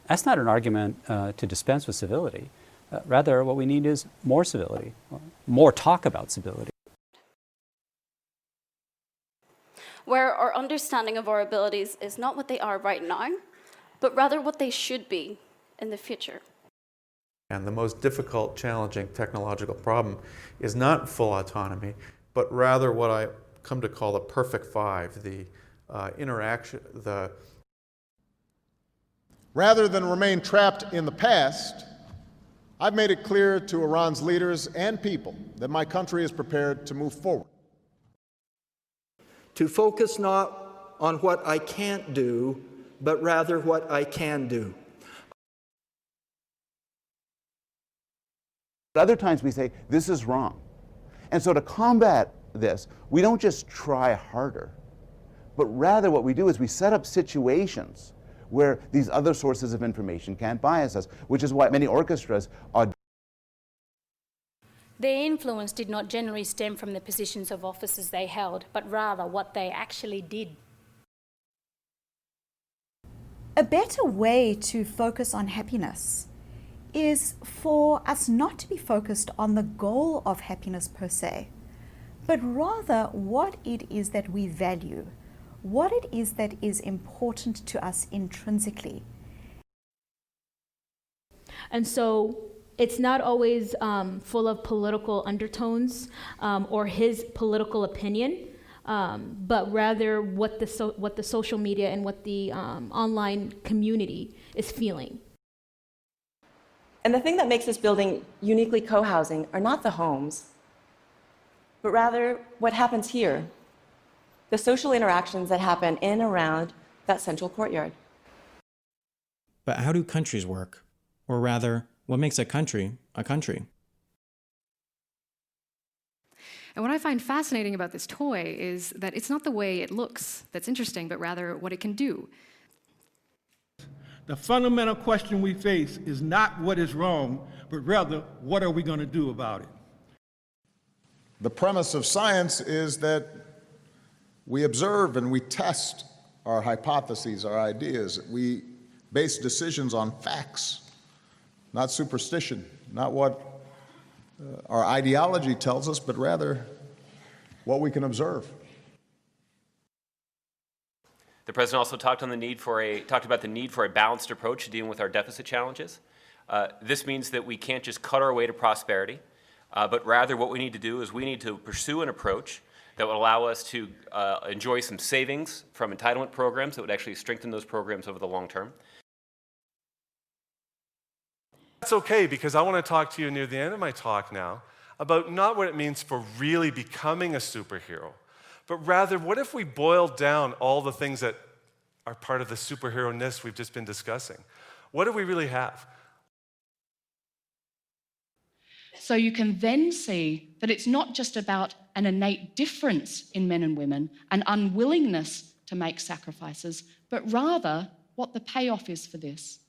That's not an argument to dispense with civility. Rather, what we need is more civility, more talk about civility. Where our understanding of our abilities is not what they are right now, but rather what they should be in the future. And the most difficult, challenging technological problem is not full autonomy, but rather what I come to call the perfect five, the interaction, Rather than remain trapped in the past, I've made it clear to Iran's leaders and people that my country is prepared to move forward. To focus not on what I can't do, but rather what I can do. Other times we say, this is wrong. And so to combat this, we don't just try harder, but rather what we do is we set up situations where these other sources of information can't bias us, which is why many orchestras are. Their influence did not generally stem from the positions of offices they held, but rather what they actually did. A better way to focus on happiness is for us not to be focused on the goal of happiness per se, but rather what it is that we value, what it is that is important to us intrinsically. And so it's not always full of political undertones or his political opinion, but rather what the social media and what the online community is feeling. And the thing that makes this building uniquely co-housing are not the homes, but rather what happens here, the social interactions that happen in and around that central courtyard. But how do countries work? Or rather, what makes a country a country? And what I find fascinating about this toy is that it's not the way it looks that's interesting, but rather what it can do. The fundamental question we face is not what is wrong, but rather what are we going to do about it? The premise of science is that we observe and we test our hypotheses, our ideas. We base decisions on facts, not superstition, not what our ideology tells us, but rather what we can observe. The president also talked about the need for a balanced approach to dealing with our deficit challenges. This means that we can't just cut our way to prosperity, but rather what we need to do is we need to pursue an approach that would allow us to enjoy some savings from entitlement programs that would actually strengthen those programs over the long term. That's okay, because I want to talk to you near the end of my talk now about not what it means for really becoming a superhero, but rather what if we boiled down all the things that are part of the superhero-ness we've just been discussing? What do we really have? So you can then see that it's not just about an innate difference in men and women, an unwillingness to make sacrifices, but rather what the payoff is for this.